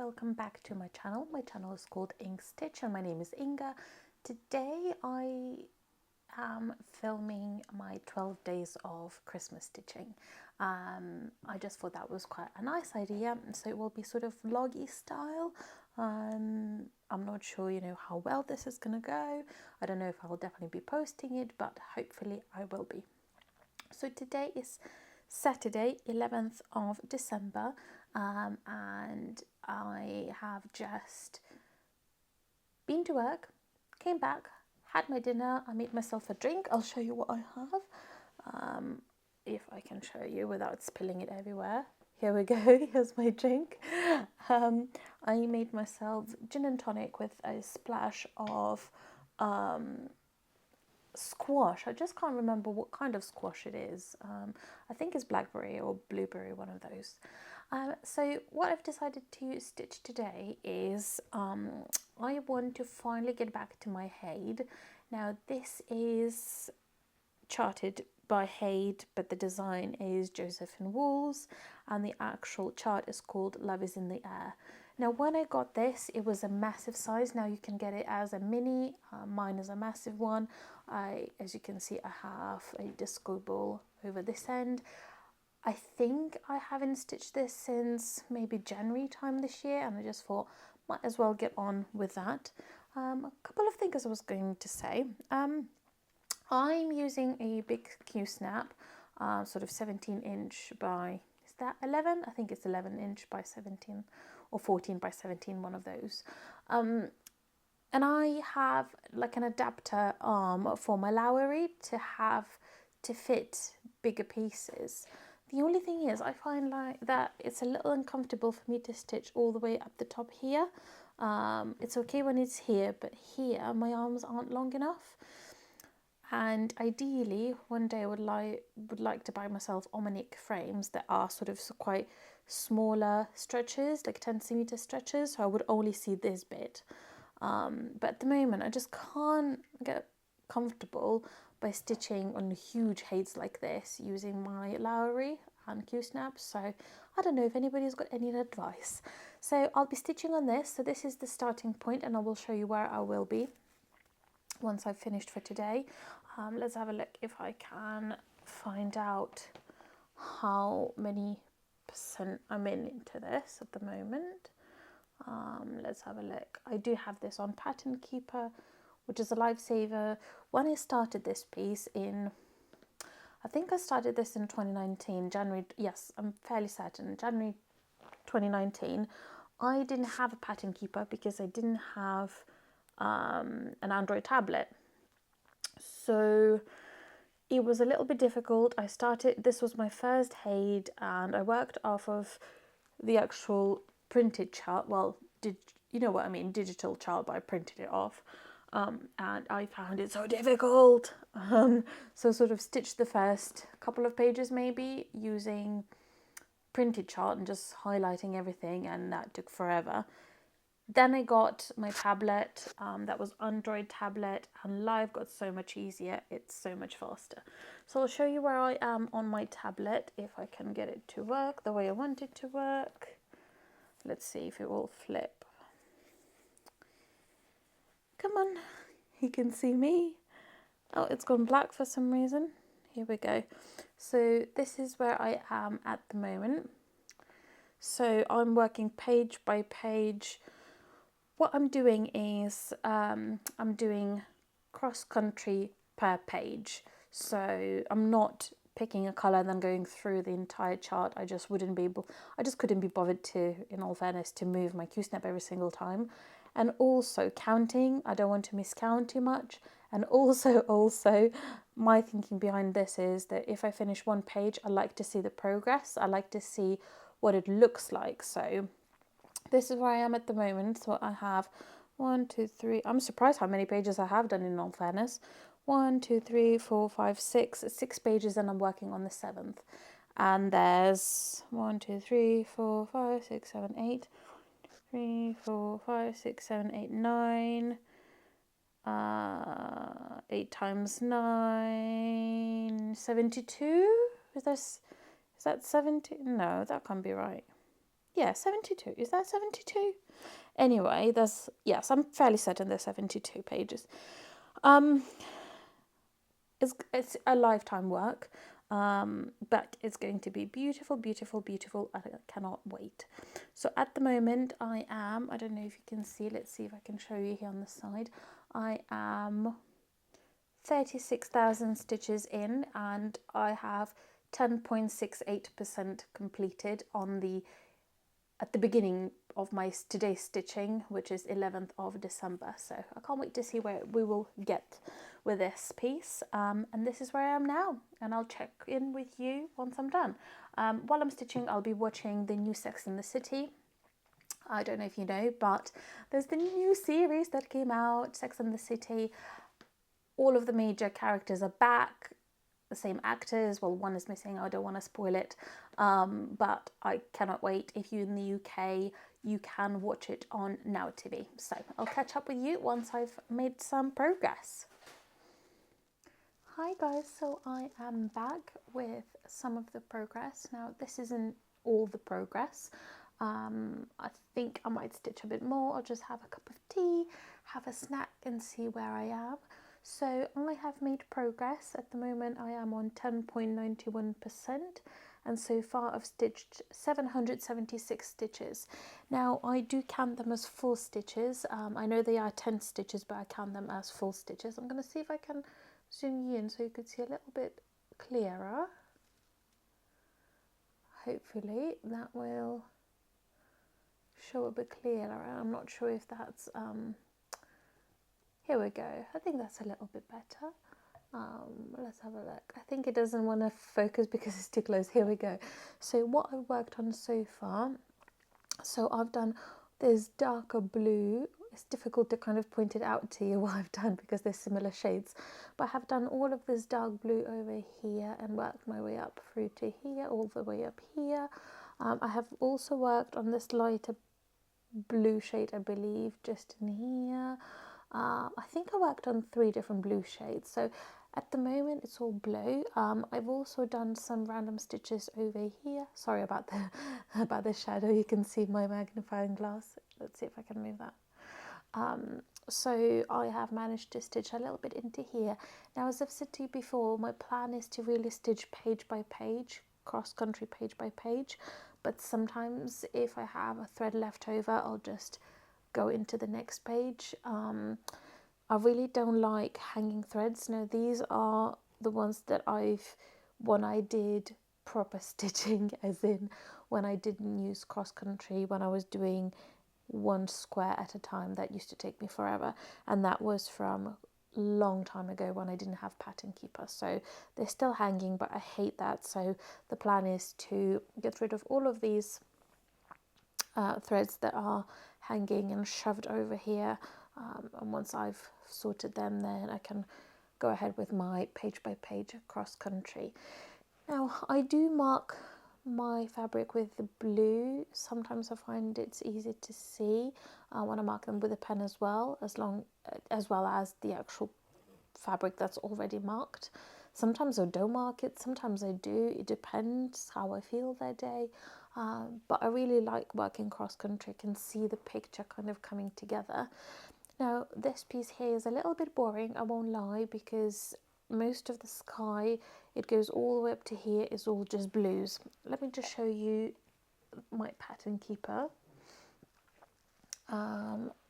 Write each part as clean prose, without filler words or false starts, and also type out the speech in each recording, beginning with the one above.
welcome back to my channel. My channel is called Ink Stitch and my name is Inga. Today I am filming my 12 days of Christmas stitching. I just thought that was quite a nice idea, so it will be sort of vloggy style. I'm not sure, how well this is going to go. I don't know if I'll definitely be posting it, but hopefully I will be. So today is Saturday, 11th of December, and I have just been to work, came back, had my dinner, I made myself a drink. I'll show you what I have, if I can show you without spilling it everywhere. Here we go, here's my drink. I made myself gin and tonic with a splash of squash. I just can't remember what kind of squash it is. I think it's blackberry or blueberry, one of those. So what I've decided to stitch today is I want to finally get back to my Haid. Now this is charted by Haid, but the design is Josephine Wools and the actual chart is called Love is in the Air. Now when I got this, it was a massive size. Now you can get it as a mini, mine is a massive one. As you can see, I have a disco ball over this end. I think I haven't stitched this since maybe January time this year, and I just thought might as well get on with that. A couple of things I was going to say. I'm using a big Q-snap, sort of 17-inch by, is that 11? I think it's 11-inch by 17 or 14 by 17, one of those. And I have like an adapter arm for my Lowery to fit bigger pieces. The only thing is I find like that it's a little uncomfortable for me to stitch all the way up the top here. It's okay when it's here, but here my arms aren't long enough. And ideally, one day I would like to buy myself Omanic frames that are sort of quite smaller stretches, like 10 centimeter stretches, so I would only see this bit. But at the moment, I just can't get comfortable by stitching on huge Haids like this using my Lowery and Q-snaps. So I don't know if anybody's got any advice. So I'll be stitching on this. So this is the starting point, and I will show you where I will be once I've finished for today. Let's have a look if I can find out how many percent I'm into this at the moment. Let's have a look. I do have this on Pattern Keeper, which is a lifesaver. When I started this piece I think I started this in 2019, January, yes, I'm fairly certain, January 2019. I didn't have a Pattern Keeper because I didn't have an Android tablet. So it was a little bit difficult. This was my first Haid, and I worked off of the actual printed chart. Well, you know what I mean, digital chart, but I printed it off. And I found it so difficult. So sort of stitched the first couple of pages maybe using printed chart and just highlighting everything, and that took forever. Then I got my tablet, that was Android tablet, and live got so much easier, it's so much faster. So I'll show you where I am on my tablet, if I can get it to work the way I want it to work. Let's see if it will flip. Come on, you can see me. Oh, it's gone black for some reason. Here we go. So this is where I am at the moment. So I'm working page by page. What I'm doing is I'm doing cross country per page. So I'm not picking a colour and then going through the entire chart. I just couldn't be bothered to, in all fairness, to move my Q-snap every single time. And also counting, I don't want to miscount too much. And also my thinking behind this is that if I finish one page, I like to see the progress. I like to see what it looks like. So this is where I am at the moment. So I have 1, 2, 3. I'm surprised how many pages I have done, in all fairness. 1, 2, 3, 4, 5, 6. 6 pages, and I'm working on the 7th. And there's 1, 2, 3, 4, 5, 6, 7, 8. 3, 4, 5, 6, 7, 8, 9. 8 times 9, 72. Is that 70? No, that can't be right. Yeah, 72. Is that 72? Anyway, yes, I'm fairly certain there's 72 pages. Um, it's a lifetime work, but it's going to be beautiful, beautiful, beautiful. I cannot wait. So at the moment, I don't know if you can see, let's see if I can show you here on the side. I am 36,000 stitches in, and I have 10.68% completed at the beginning of my today's stitching, which is 11th of December. So I can't wait to see where we will get with this piece. And this is where I am now, and I'll check in with you once I'm done. While I'm stitching, I'll be watching the new Sex and the City. I don't know if you know, but there's the new series that came out, Sex and the City. All of the major characters are back, the same actors. Well, one is missing. I don't want to spoil it, but I cannot wait. If you're in the UK, you can watch it on Now TV. So I'll catch up with you once I've made some progress. Hi guys, so I am back with some of the progress. Now this isn't all the progress. I think I might stitch a bit more. I'll just have a cup of tea, have a snack and see where I am. So I have made progress. At the moment I am on 10.91%, and so far I've stitched 776 stitches. Now I do count them as full stitches. I know they are 10 stitches, but I count them as full stitches. I'm going to see if I can zoom you in so you could see a little bit clearer. Hopefully that will show a bit clearer. I'm not sure if that's here we go. I think that's a little bit better. Let's have a look. I think it doesn't want to focus because it's too close. Here we go. So what I've worked on so far, so I've done this darker blue. It's difficult to kind of point it out to you what I've done because there's similar shades, but I have done all of this dark blue over here and worked my way up through to here, all the way up here. I have also worked on this lighter blue shade, I believe, just in here. I think I worked on 3 different blue shades, so at the moment it's all blue. I've also done some random stitches over here. Sorry about the shadow. You can see my magnifying glass. Let's see if I can move that. So I have managed to stitch a little bit into here. Now, as I've said to you before, my plan is to really stitch page by page, cross country page by page, but sometimes if I have a thread left over, I'll just go into the next page. I really don't like hanging threads. Now these are the ones that when I did proper stitching, as in when I didn't use cross country, when I was doing one square at a time. That used to take me forever, and that was from a long time ago when I didn't have pattern keeper. So they're still hanging, but I hate that. So the plan is to get rid of all of these threads that are hanging and shoved over here, and once I've sorted them, then I can go ahead with my page by page cross country. Now I do mark my fabric with the blue. Sometimes I find it's easy to see when I mark them with a pen as well as the actual fabric that's already marked. Sometimes I don't mark it, sometimes I do. It depends how I feel that day. But I really like working cross country. I can see the picture kind of coming together. Now this piece here is a little bit boring, I won't lie, because most of the sky, it goes all the way up to here, is all just blues. Let me just show you my pattern keeper.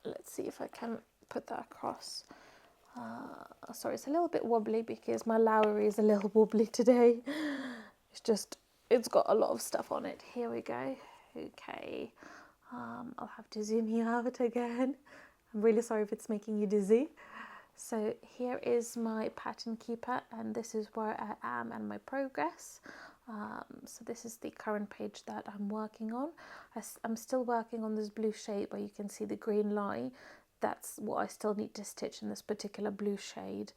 Let's see if I can put that across. Sorry, it's a little bit wobbly because my Lowry is a little wobbly today. It's got a lot of stuff on it. Here we go. Okay, I'll have to zoom you out again. I'm really sorry if it's making you dizzy. So here is my pattern keeper, and this is where I am and my progress. So this is the current page that I'm working on. I'm still working on this blue shade where you can see the green line. That's what I still need to stitch in this particular blue shade,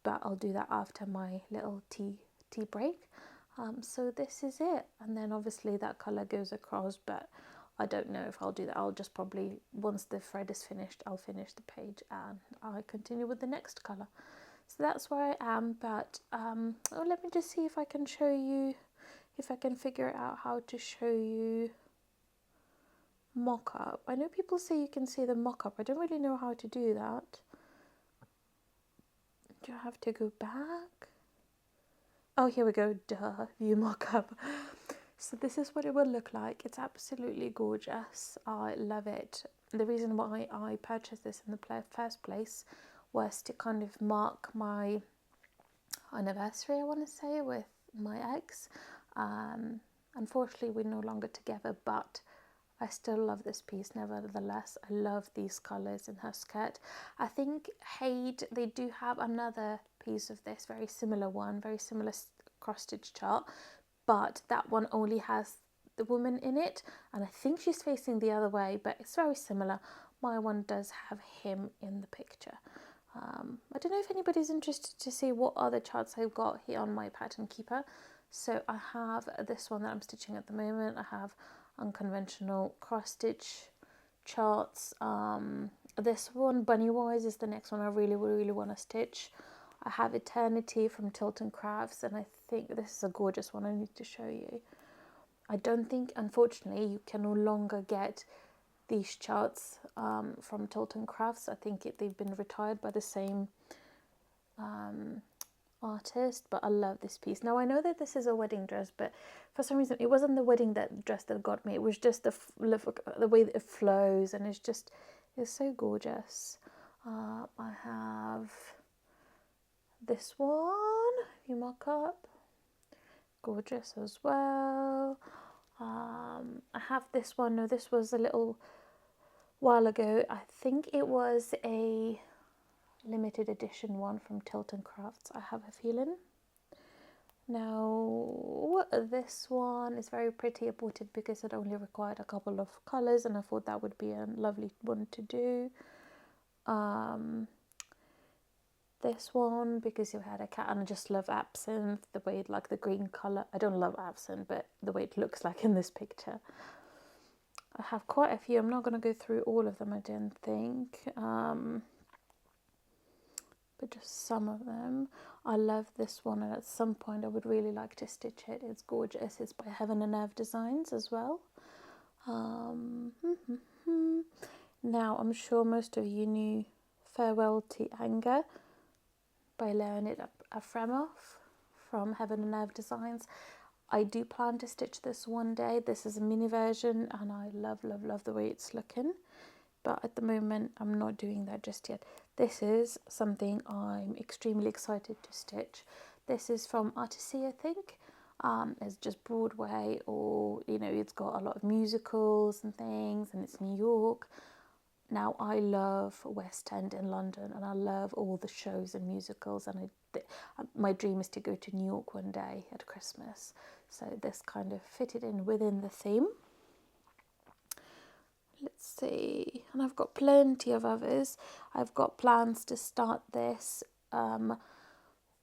but I'll do that after my little tea break. So this is it, and then obviously that colour goes across, but I don't know if I'll do that. I'll just probably, once the thread is finished, I'll finish the page and I'll continue with the next colour. So that's where I am, but let me just see if I can show you, if I can figure out how to show you mock-up. I know people say you can see the mock-up. I don't really know how to do that. Do I have to go back? Oh, here we go. Duh, view mock-up. So this is what it would look like. It's absolutely gorgeous. I love it. The reason why I purchased this in the first place was to kind of mark my anniversary, I want to say, with my ex. Unfortunately, we're no longer together, but I still love this piece nevertheless. I love these colours in her skirt. I think Haid, they do have another piece of this, very similar one, very similar cross-stitch chart, but that one only has the woman in it, and I think she's facing the other way, but it's very similar. My one does have him in the picture. I don't know if anybody's interested to see what other charts I've got here on my pattern keeper. So I have this one that I'm stitching at the moment. I have unconventional cross stitch charts. This one, Bunny Wise, is the next one I really want to stitch. I have Eternity from Tilton Crafts, and I think this is a gorgeous one I need to show you. I don't think, unfortunately, you can no longer get these charts from Tilton Crafts. I think they've been retired by the same artist, but I love this piece. Now I know that this is a wedding dress, but for some reason it wasn't the wedding dress that got me. It was just the way that it flows, and it's so gorgeous. I have this one, if you mock up, gorgeous as well. I have this one. No, this was a little while ago. I think it was a limited edition one from Tilton Crafts, I have a feeling. Now this one is very pretty. I bought it because it only required a couple of colours, and I thought that would be a lovely one to do. This one because you had a cat, and I just love absinthe, the way like the green colour. I don't love absinthe, but the way it looks like in this picture. I have quite a few. I'm not going to go through all of them, I don't think, but just some of them. I love this one, and at some point I would really like to stitch it. It's gorgeous. It's by Heaven and Earth Designs as well. Now I'm sure most of you knew Farewell to Anger by Leonid Afremov from Heaven and Earth Designs. I do plan to stitch this one day. This is a mini version, and I love the way it's looking, but at the moment I'm not doing that just yet. This is something I'm extremely excited to stitch. This is from Artisy, I think. It's just Broadway, or it's got a lot of musicals and things, and it's New York. Now I love West End in London, and I love all the shows and musicals, and my dream is to go to New York one day at Christmas, so this kind of fitted in within the theme. Let's see, and I've got plenty of others. I've got plans to start this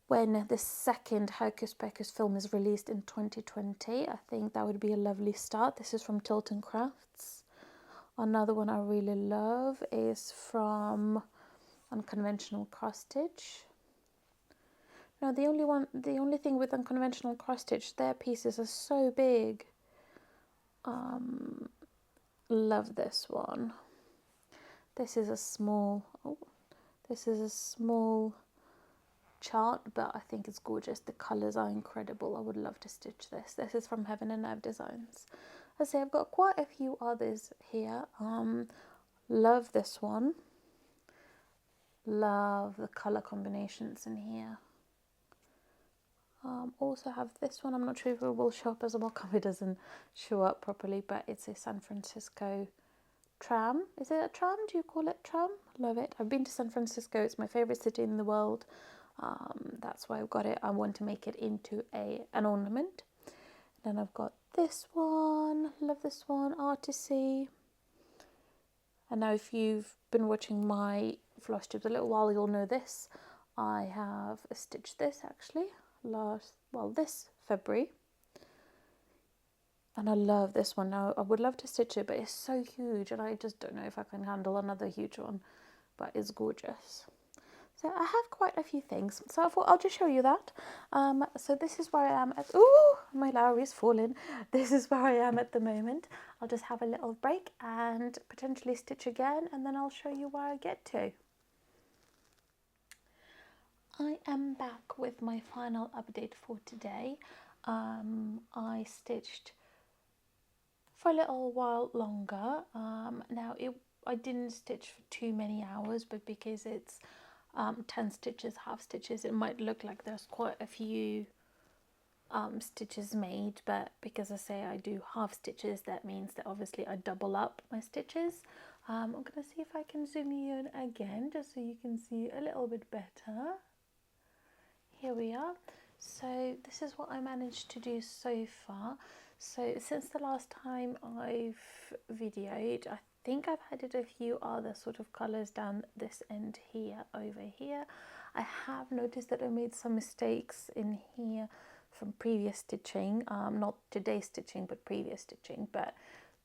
when the second Hocus Pocus film is released in 2020. I think that would be a lovely start. This is from Tilton Crafts. Another one I really love is from Unconventional Cross Stitch. Now the only thing with Unconventional Cross Stitch, their pieces are so big. Love this one. This is a small chart, but I think it's gorgeous. The colours are incredible. I would love to stitch this. This is from Heaven and Earth Designs. I say I've got quite a few others here. Love this one. Love the colour combinations in here. Also have this one. I'm not sure if it will show up as a mock-up. It doesn't show up properly, but it's a San Francisco tram. Is it a tram? Do you call it tram? Love it. I've been to San Francisco. It's my favourite city in the world. That's why I've got it. I want to make it into an ornament. Then I've got this one. Love this one. Artisy. And now if you've been watching my Flosstube a little while, you'll know this. I have stitched this actually this February. And I love this one. Now I would love to stitch it, but it's so huge, and I just don't know if I can handle another huge one, but it's gorgeous. So I have quite a few things, so I thought I'll just show you that. So this is where I am at, ooh, my Lowry's fallen. This is where I am at the moment. I'll just have a little break and potentially stitch again, and then I'll show you where I get to. I am back with my final update for today. I stitched for a little while longer. I didn't stitch for too many hours, but because it's 10 stitches, half stitches, it might look like there's quite a few stitches made, but because I say I do half stitches, that means that obviously I double up my stitches. I'm going to see if I can zoom you in again, just so you can see a little bit better. Here we are. So this is what I managed to do so far. So since the last time I've videoed, I think I've added a few other sort of colours down this end here, over here. I have noticed that I made some mistakes in here from previous stitching, not today's stitching but previous stitching, but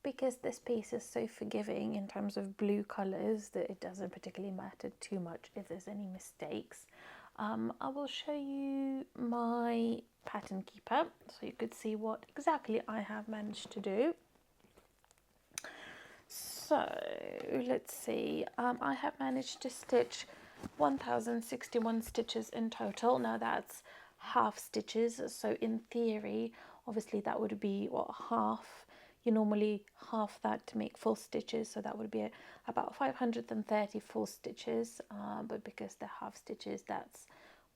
because this piece is so forgiving in terms of blue colours that it doesn't particularly matter too much if there's any mistakes. I will show you my pattern keeper so you could see what exactly I have managed to do. So let's see, I have managed to stitch 1061 stitches in total. Now that's half stitches, so in theory obviously that would be what, half. You normally half that to make full stitches, so that would be about 530 full stitches, but because they're half stitches, that's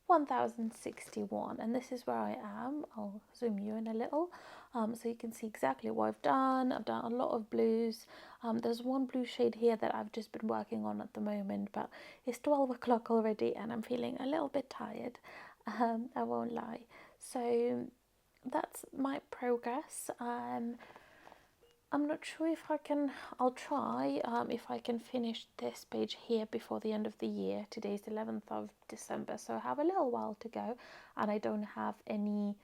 1061, and this is where I am. I'll zoom you in a little so you can see exactly what I've done. I've done a lot of blues. There's one blue shade here that I've just been working on at the moment, but it's 12 o'clock already and I'm feeling a little bit tired, I won't lie. So that's my progress. I'm not sure if I can, I'll try if I can finish this page here before the end of the year. Today's the 11th of December, so I have a little while to go, and I don't have any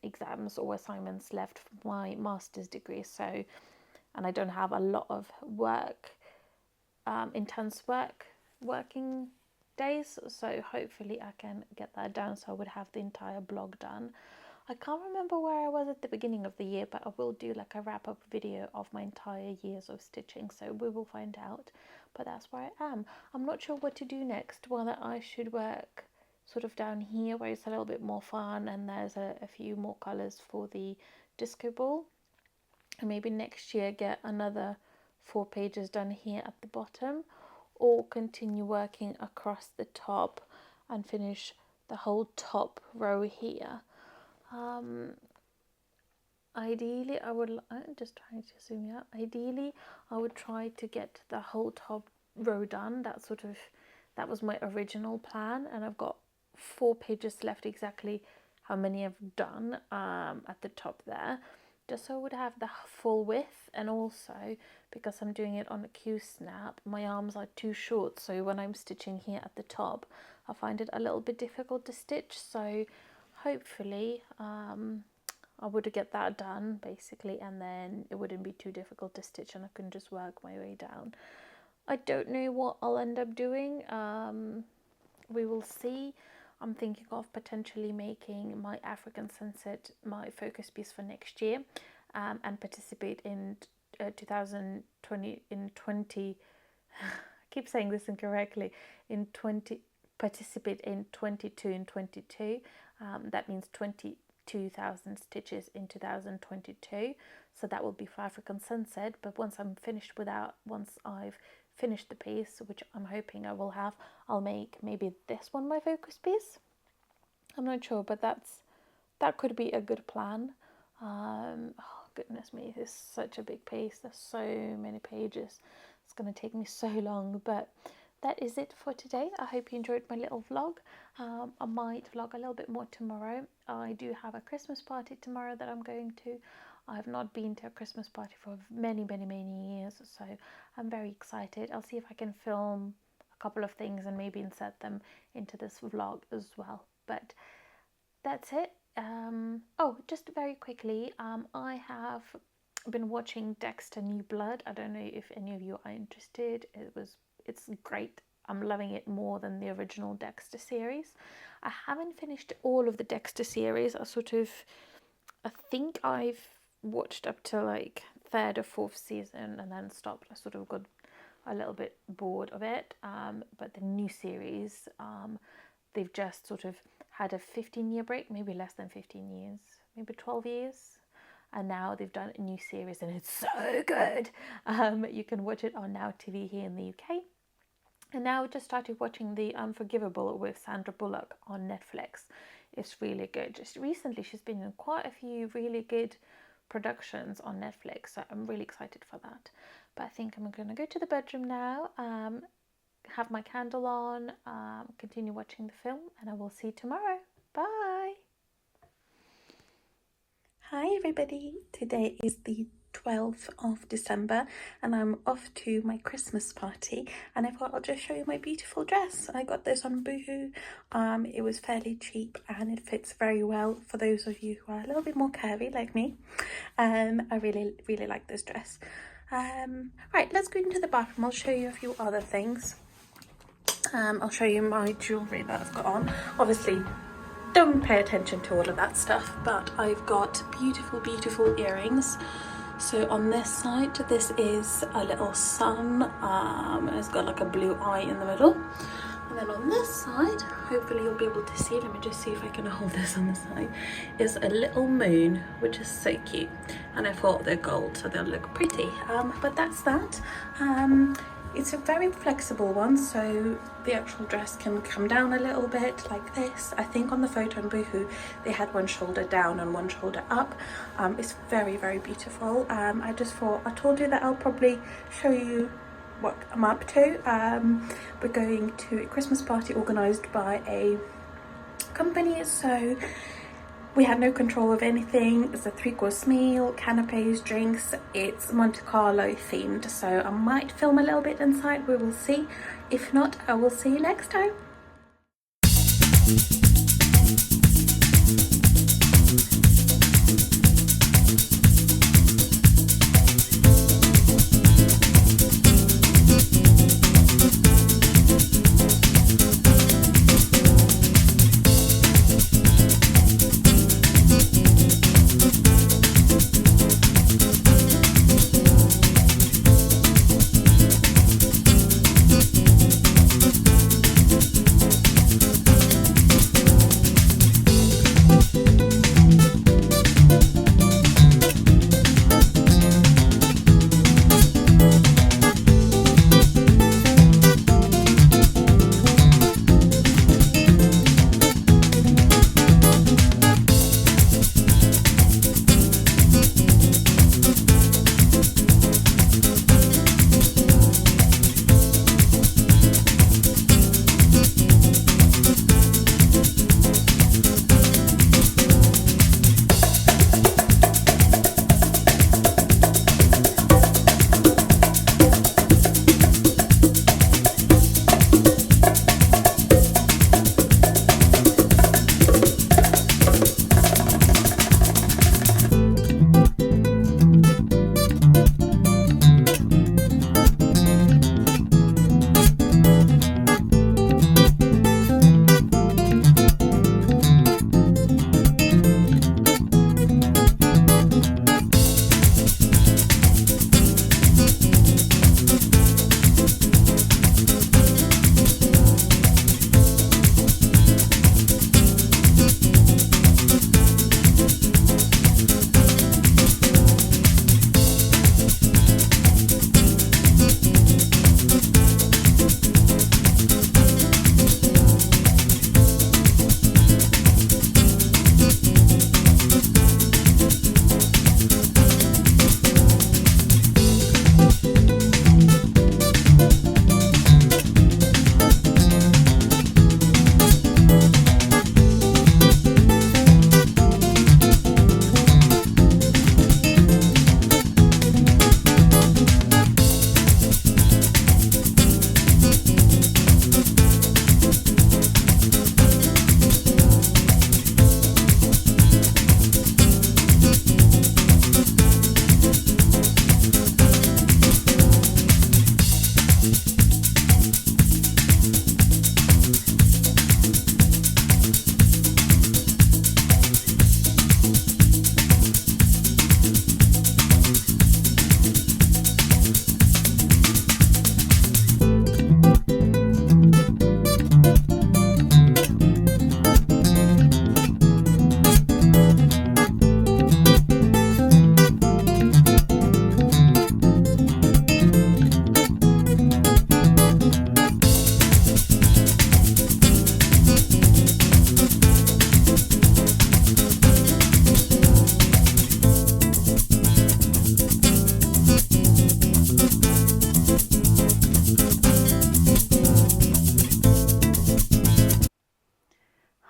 exams or assignments left for my master's degree, so, and I don't have a lot of work, intense working days, so hopefully I can get that done so I would have the entire blog done. I can't remember where I was at the beginning of the year, but I will do like a wrap-up video of my entire years of stitching, so we will find out. But that's where I am. I'm not sure what to do next, whether I should work sort of down here where it's a little bit more fun and there's a few more colours for the disco ball, and maybe next year get another 4 pages done here at the bottom, or continue working across the top and finish the whole top row here. Ideally I'm just trying to zoom out. Ideally I would try to get the whole top row done. That was my original plan, and I've got 4 pages left, exactly how many I've done at the top there, just so I would have the full width. And also because I'm doing it on a Q-snap, my arms are too short, so when I'm stitching here at the top I find it a little bit difficult to stitch. So hopefully I would get that done basically, and then it wouldn't be too difficult to stitch and I can just work my way down. I don't know what I'll end up doing. We will see. I'm thinking of potentially making my African Sunset my focus piece for next year, and participate in 2020 in 20 I keep saying this incorrectly, in 20 participate in 22 and 22. That means 22,000 stitches in 2022, so that will be for African Sunset. But once I'm finished with that, once I've finished the piece, which I'm hoping I will have, I'll make maybe this one my focus piece. I'm not sure, but that could be a good plan. Oh goodness me, this is such a big piece, there's so many pages, it's going to take me so long, but that is it for today. I hope you enjoyed my little vlog. I might vlog a little bit more tomorrow. I do have a Christmas party tomorrow that I'm going to. I've not been to a Christmas party for many years, so I'm very excited. I'll see if I can film a couple of things and maybe insert them into this vlog as well. But that's it. Oh, just very quickly, I have been watching Dexter New Blood. I don't know if any of you are interested. It's great. I'm loving it more than the original Dexter series. I haven't finished all of the Dexter series. I think I've watched up to like third or fourth season and then stopped. I sort of got a little bit bored of it. But the new series, they've just sort of had a 15-year break, maybe less than 15 years, maybe 12 years. And now they've done a new series and it's so good. You can watch it on Now TV here in the UK. And now I just started watching The Unforgivable with Sandra Bullock on Netflix. It's really good. Just recently she's been in quite a few really good productions on Netflix, so I'm really excited for that. But I think I'm going to go to the bedroom now, have my candle on, continue watching the film, and I will see you tomorrow. Bye! Hi everybody, today is the 12th of December and I'm off to my Christmas party, and I thought I'll just show you my beautiful dress. I got this on Boohoo. It was fairly cheap and it fits very well for those of you who are a little bit more curvy like me. I really like this dress. Right, let's go into the bathroom. I'll show you a few other things. I'll show you my jewellery that I've got on. Obviously don't pay attention to all of that stuff, but I've got beautiful earrings. So on this side, this is a little sun. It's got like a blue eye in the middle. And then on this side, hopefully you'll be able to see, let me just see if I can hold this on the side, is a little moon, which is so cute. And I thought they're gold, so they'll look pretty. But that's that. It's a very flexible one, so the actual dress can come down a little bit like this. I think on the photo on Boohoo they had one shoulder down and one shoulder up. It's very beautiful. I just thought, I told you that I'll probably show you what I'm up to. We're going to a Christmas party organised by a company, so we had no control of anything. It's a 3-course meal, canapes, drinks. It's Monte Carlo themed, so I might film a little bit inside. We will see. If not, I will see you next time.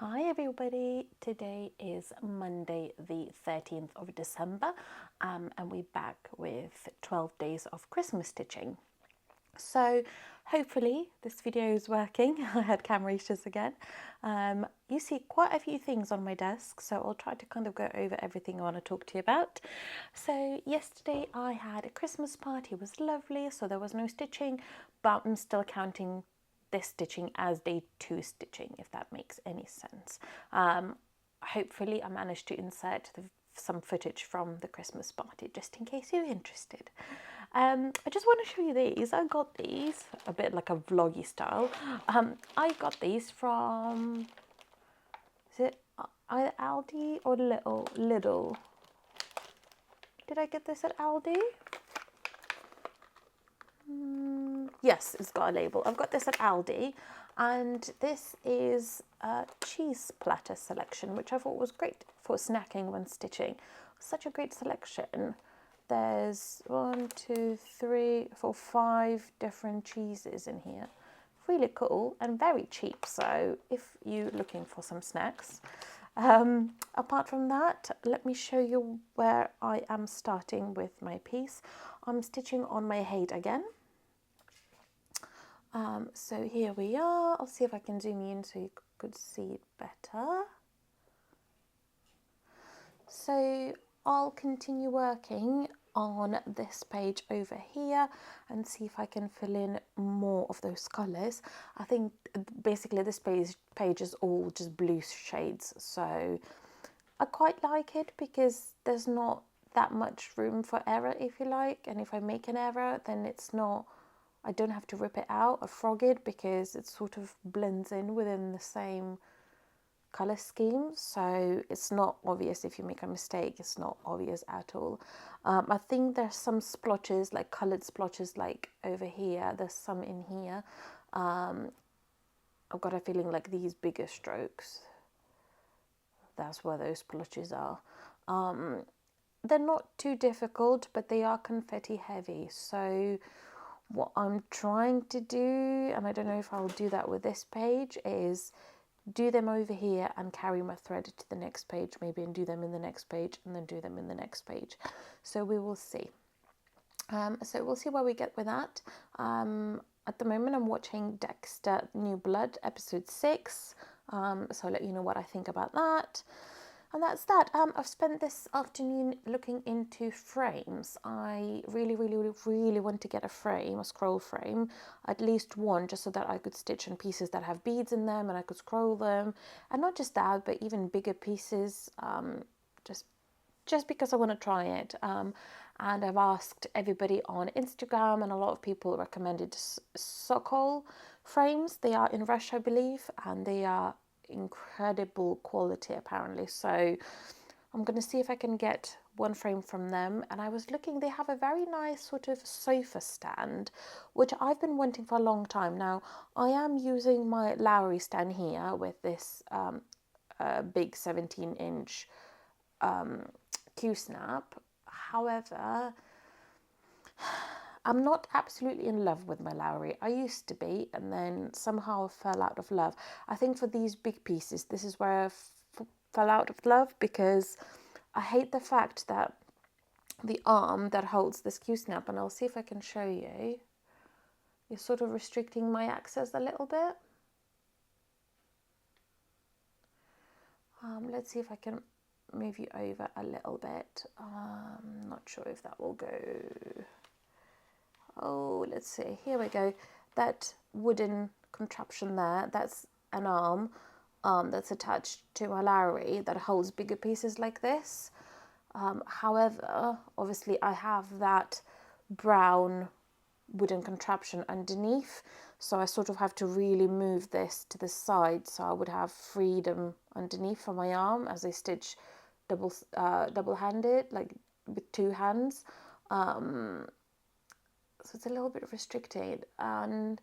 Hi everybody, today is Monday the 13th of December and we're back with 12 days of Christmas stitching. So hopefully this video is working. I had camera issues again. You see quite a few things on my desk, so I'll try to kind of go over everything I want to talk to you about. So yesterday I had a Christmas party. It was lovely, so there was no stitching, but I'm still counting this stitching as day 2 stitching, if that makes any sense. Hopefully I managed to insert some footage from the Christmas party just in case you're interested. I just want to show you these. I got these a bit like a vloggy style. I got these from, is it either Aldi or Lidl? Did I get this at Aldi? Yes, it's got a label. I've got this at Aldi, and this is a cheese platter selection, which I thought was great for snacking when stitching. Such a great selection. There's 1, 2, 3, 4, 5 different cheeses in here. Really cool and very cheap, so if you're looking for some snacks. Apart from that, let me show you where I am starting with my piece. I'm stitching on my height again. So here we are. I'll see if I can zoom in so you could see it better. So I'll continue working on this page over here and see if I can fill in more of those colours. I think basically this page is all just blue shades, so I quite like it because there's not that much room for error, if you like, and if I make an error then it's not, I don't have to rip it out or frog it because it sort of blends in within the same colour scheme, so it's not obvious if you make a mistake. It's not obvious at all. I think there's some splotches, like coloured splotches, like over here. There's some in here. I've got a feeling like these bigger strokes, that's where those splotches are. They're not too difficult, but they are confetti heavy, so what I'm trying to do, and I don't know if I'll do that with this page, is do them over here and carry my thread to the next page, maybe, and do them in the next page, and then do them in the next page. So we will see. So we'll see where we get with that. At the moment I'm watching Dexter New Blood episode 6, so I'll let you know what I think about that. And that's that. I've spent this afternoon looking into frames. I really want to get a frame, a scroll frame, at least one, just so that I could stitch on pieces that have beads in them and I could scroll them. And not just that, but even bigger pieces, just because I want to try it. And I've asked everybody on Instagram, and a lot of people recommended Sokol frames. They are in Russia, I believe, and they are incredible quality apparently, so I'm going to see if I can get one frame from them. And I was looking, they have a very nice sort of sofa stand, which I've been wanting for a long time now. I am using my Lowry stand here with this big 17-inch Q-snap. However, I'm not absolutely in love with my Lowry. I used to be, and then somehow I fell out of love. I think for these big pieces, this is where I fell out of love, because I hate the fact that the arm that holds this Q-snap, and I'll see if I can show you, is sort of restricting my access a little bit. Let's see if I can move you over a little bit. Not sure if that will go. Oh, let's see, here we go. That wooden contraption there, that's an arm that's attached to a Lowry that holds bigger pieces like this. However, obviously I have that brown wooden contraption underneath, so I sort of have to really move this to the side so I would have freedom underneath for my arm as I stitch double-handed, like with two hands. So it's a little bit restricted, and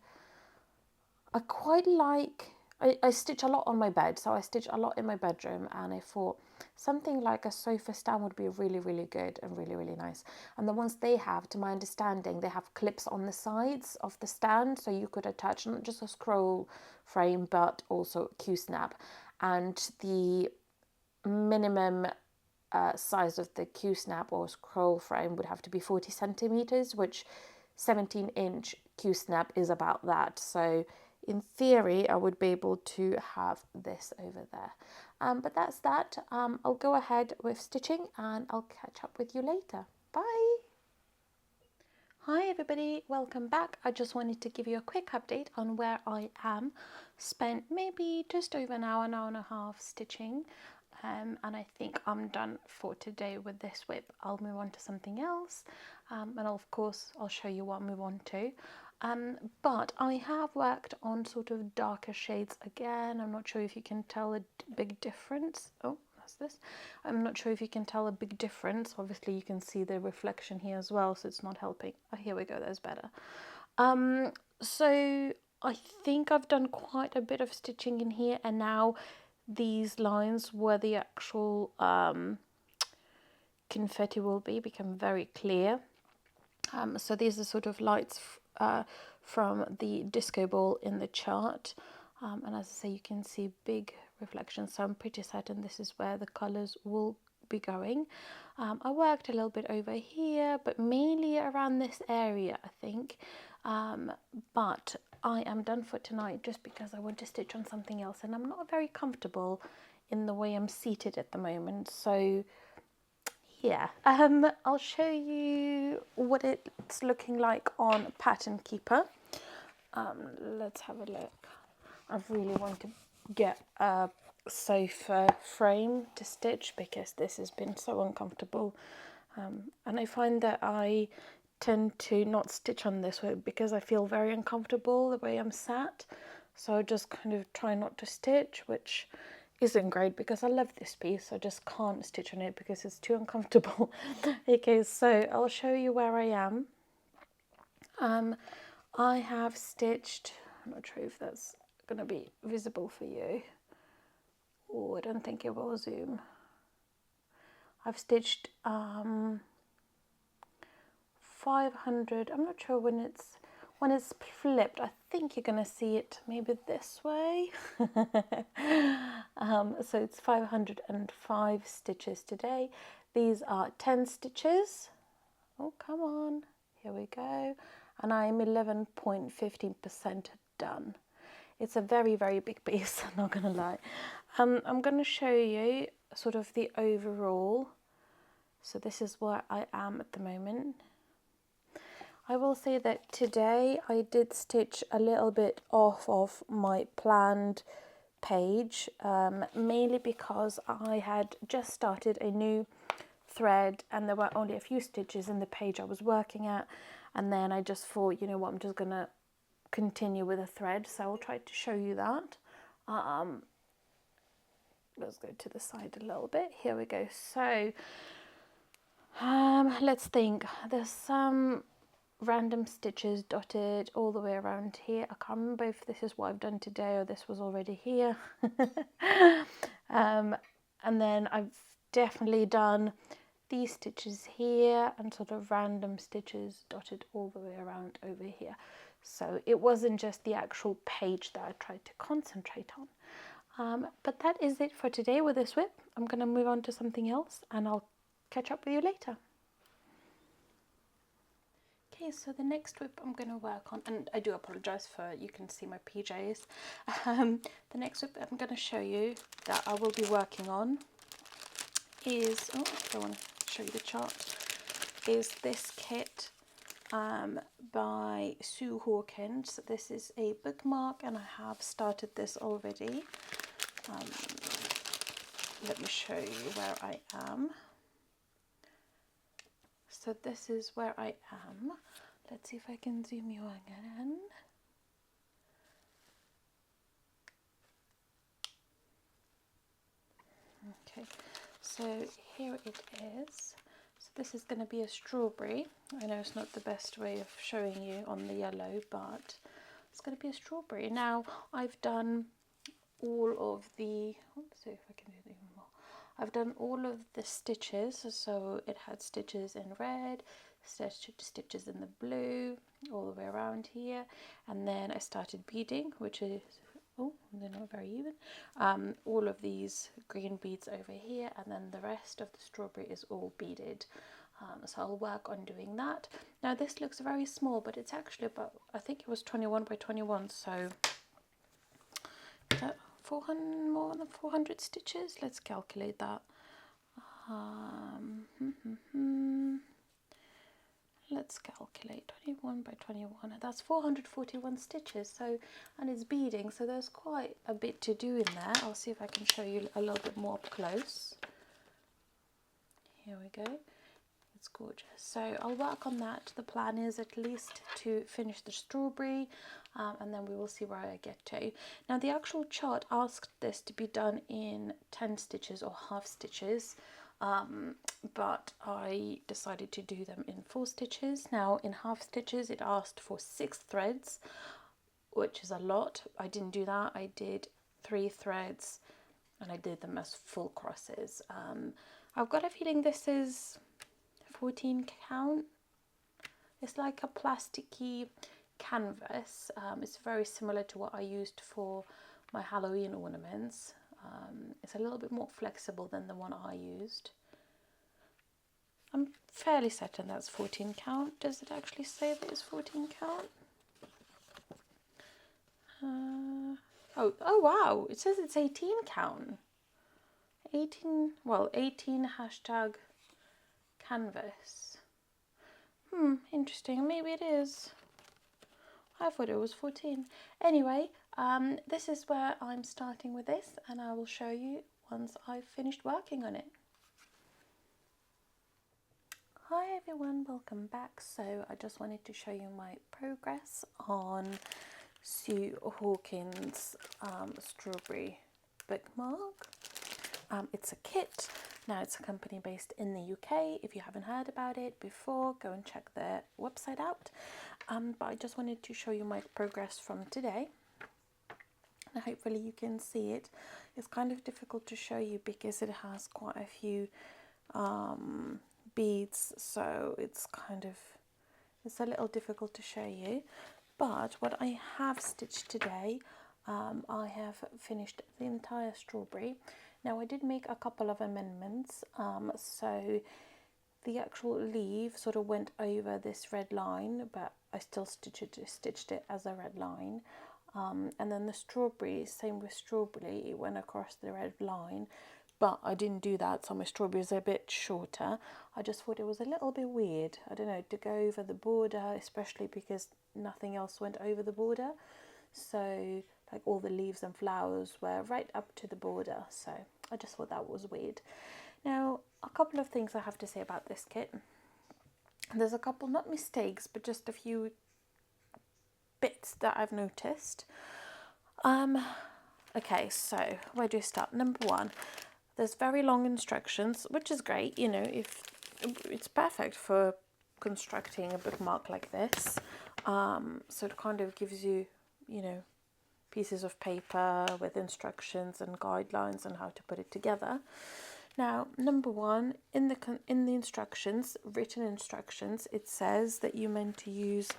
I quite like, I stitch a lot on my bed, so I stitch a lot in my bedroom, and I thought something like a sofa stand would be really good and really nice. And the ones they have, to my understanding, they have clips on the sides of the stand, so you could attach not just a scroll frame but also Q-snap. and the minimum size of the Q-snap or scroll frame would have to be 40 centimeters, which 17-inch Q-snap is about that. So in theory, I would be able to have this over there. But that's that. I'll go ahead with stitching and I'll catch up with you later. Bye. Hi everybody, welcome back. I just wanted to give you a quick update on where I am. Spent maybe just over an hour and a half stitching. And I think I'm done for today with this whip. I'll move on to something else, and of course I'll show you what I'll move on to. But I have worked on sort of darker shades again. I'm not sure if you can tell a big difference. Oh, that's this. I'm not sure if you can tell a big difference. Obviously you can see the reflection here as well, so it's not helping. Oh, here we go, that's better. So I think I've done quite a bit of stitching in here, and now these lines where the actual confetti will become very clear. So these are sort of lights from the disco ball in the chart, and as I say, you can see big reflections, so I'm pretty certain this is where the colours will be going. I worked a little bit over here, but mainly around this area, I think, but I am done for tonight just because I want to stitch on something else, and I'm not very comfortable in the way I'm seated at the moment. So yeah, I'll show you what it's looking like on Pattern Keeper. Let's have a look. I really want to get a sofa frame to stitch because this has been so uncomfortable, and I find that I tend to not stitch on this way because I feel very uncomfortable the way I'm sat, so I just kind of try not to stitch, which isn't great because I love this piece. I just can't stitch on it because it's too uncomfortable. Okay, so I'll show you where I am. I have stitched, I'm not sure if that's going to be visible for you. Oh, I don't think it will zoom. I've stitched 500. I'm not sure when it's flipped. I think you're going to see it maybe this way. So it's 505 stitches today. These are 10 stitches. Oh, come on. Here we go. And I'm 11.15% done. It's a very, very big piece, I'm not going to lie. I'm going to show you sort of the overall. So this is where I am at the moment. I will say that today I did stitch a little bit off of my planned page, mainly because I had just started a new thread and there were only a few stitches in the page I was working at, and then I just thought, you know what, I'm just going to continue with a thread, so I'll try to show you that. Let's go to the side a little bit. Here we go. So let's think. There's some random stitches dotted all the way around here. I can't remember if this is what I've done today or this was already here. And then I've definitely done these stitches here and sort of random stitches dotted all the way around over here. So it wasn't just the actual page that I tried to concentrate on. But that is it for today with this whip. I'm going to move on to something else and I'll catch up with you later. Okay, so the next whip I'm going to work on, and I do apologise for, you can see my PJs. The next whip I'm going to show you that I will be working on is, oh, I want to show you the chart, is this kit by Sue Hawkin. So this is a bookmark and I have started this already. Let me show you where I am. So this is where I am. Let's see if I can zoom you again. Okay, so here it is. So this is going to be a strawberry. I know it's not the best way of showing you on the yellow, but it's going to be a strawberry. Now I've done all of the, let's see if I can do it even more. I've done all of the stitches, so it had stitches in red, stitches in the blue, all the way around here, and then I started beading, which is oh, they're not very even, all of these green beads over here, and then the rest of the strawberry is all beaded. So I'll work on doing that. Now this looks very small, but it's actually about, I think it was 21 by 21, so 400, more than 400 stitches. Let's calculate that. Let's calculate 21 by 21. That's 441 stitches. So, and it's beading, so there's quite a bit to do in there. I'll see if I can show you a little bit more up close. Here we go. It's gorgeous. So I'll work on that. The plan is at least to finish the strawberry, and then we will see where I get to. Now the actual chart asked this to be done in 10 stitches or half stitches, but I decided to do them in 4 stitches. Now in half stitches it asked for 6 threads, which is a lot. I didn't do that. I did 3 threads and I did them as full crosses. I've got a feeling this is 14 count. It's like a plasticky canvas. It's very similar to what I used for my Halloween ornaments. It's a little bit more flexible than the one I used. I'm fairly certain that's 14 count. Does it actually say that it's 14 count? Oh wow, it says it's 18 count. 18, well, 18 hashtag canvas. Interesting. Maybe it is. I thought it was 14. Anyway, this is where I'm starting with this, and I will show you once I've finished working on it. Hi everyone, welcome back. So I just wanted to show you my progress on Sue Hawkin's strawberry bookmark. It's a kit. Now it's a company based in the UK. If you haven't heard about it before, go and check their website out. But I just wanted to show you my progress from today. And hopefully you can see it. It's kind of difficult to show you because it has quite a few beads, so it's a little difficult to show you. But what I have stitched today, I have finished the entire strawberry. Now I did make a couple of amendments, so the actual leaf sort of went over this red line, but I still stitched it as a red line. And then the strawberry, same with strawberry, it went across the red line, but I didn't do that, so my strawberry is a bit shorter. I just thought it was a little bit weird, I don't know, to go over the border, especially because nothing else went over the border. So like all the leaves and flowers were right up to the border, so I just thought that was weird. Now a couple of things I have to say about this kit. There's a couple, not mistakes, but just a few bits that I've noticed. Okay, so where do you start? Number one, there's very long instructions, which is great, you know, if it's perfect for constructing a bookmark like this. So it kind of gives you, you know, pieces of paper with instructions and guidelines on how to put it together. Now, number one, in the instructions, written instructions, it says that you're meant to use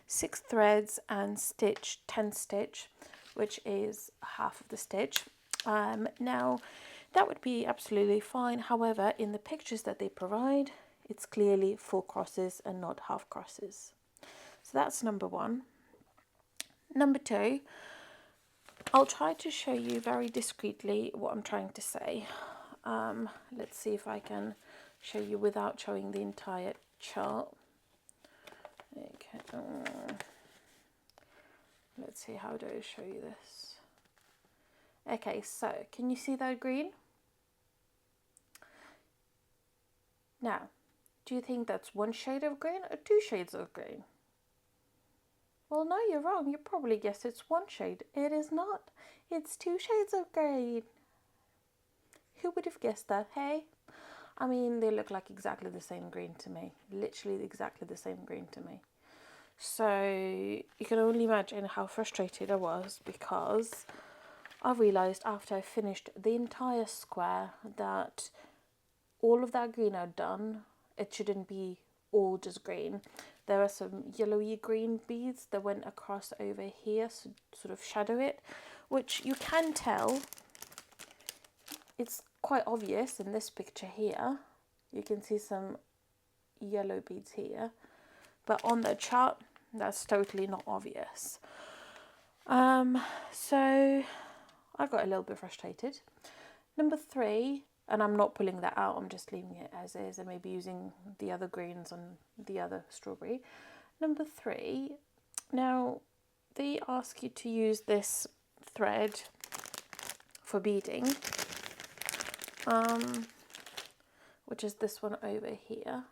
6 threads and stitch 10 stitch, which is half of the stitch. Now, that would be absolutely fine. However, in the pictures that they provide, it's clearly full crosses and not half crosses. So that's number one. Number two, I'll try to show you very discreetly what I'm trying to say. Let's see if I can show you without showing the entire chart. Okay. Let's see, how do I show you this? Okay, so can you see that green? Now, do you think that's one shade of green or 2 shades of green? Well, no, you're wrong. You probably guessed it's one shade. It is not. It's 2 shades of green. Who would have guessed that, hey? I mean, they look like exactly the same green to me. Literally exactly the same green to me. So you can only imagine how frustrated I was, because I realised after I finished the entire square that all of that green I'd done, it shouldn't be all just green. There are some yellowy green beads that went across over here, so sort of shadow it, which you can tell, it's quite obvious in this picture here. You can see some yellow beads here, but on the chart, that's totally not obvious. So I got a little bit frustrated. Number 3, and I'm not pulling that out, I'm just leaving it as is and maybe using the other greens on the other strawberry. Number 3, now they ask you to use this thread for beading, which is this one over here.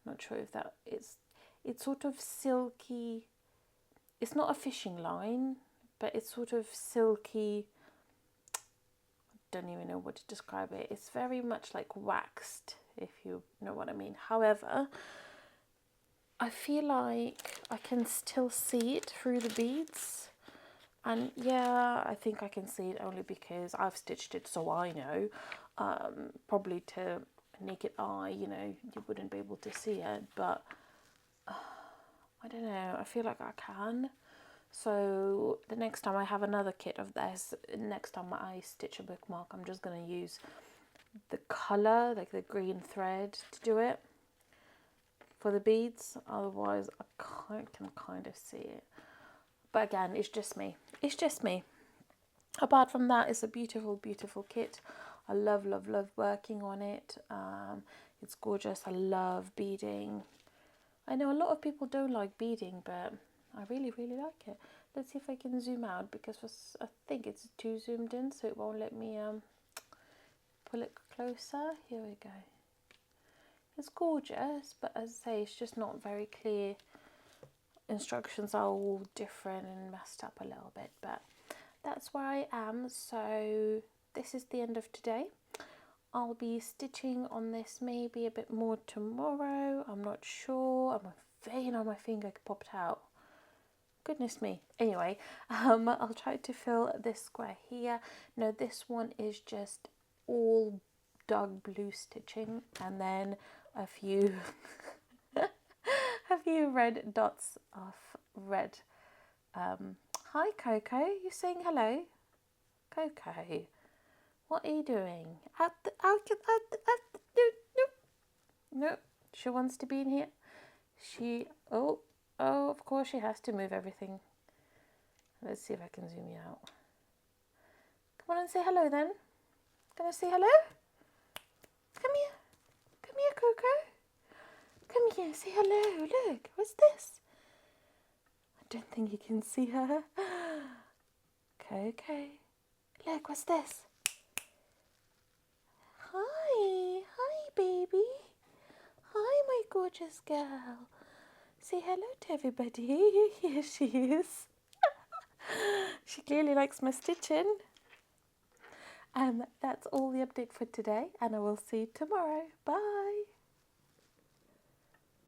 Not sure if that is, it's sort of silky, it's not a fishing line, but it's sort of silky, don't even know what to describe it. It's very much like waxed, if you know what I mean. However, I feel like I can still see it through the beads. And yeah, I think I can see it only because I've stitched it, so I know. Probably to naked eye, you know, you wouldn't be able to see it, but I don't know, I feel like I can. So the next time I have another kit of this, next time I stitch a bookmark, I'm just going to use the colour, like the green thread, to do it for the beads. Otherwise I can kind of see it. But again, it's just me. It's just me. Apart from that, it's a beautiful, beautiful kit. I love, love, love working on it. It's gorgeous. I love beading. I know a lot of people don't like beading, but I really, really like it. Let's see if I can zoom out, because I think it's too zoomed in, so it won't let me pull it closer. Here we go. It's gorgeous, but as I say, it's just not very clear. Instructions are all different and messed up a little bit, but that's where I am. So this is the end of today. I'll be stitching on this maybe a bit more tomorrow. I'm not sure. A vein on my finger popped out. Goodness me. Anyway, I'll try to fill this square here. No, this one is just all dark blue stitching, and then a few a few red dots of red. Hi Coco, you saying hello? Coco, what are you doing? Nope, she wants to be in here. Oh, of course she has to move everything. Let's see if I can zoom you out. Come on and say hello then. Gonna say hello? Come here, Coco. Come here, say hello. Look, what's this? I don't think you can see her. Coco, look, what's this? Hi, baby. Hi, my gorgeous girl. Say hello to everybody. Here she is. She clearly likes my stitching. That's all the update for today, and I will see you tomorrow. Bye.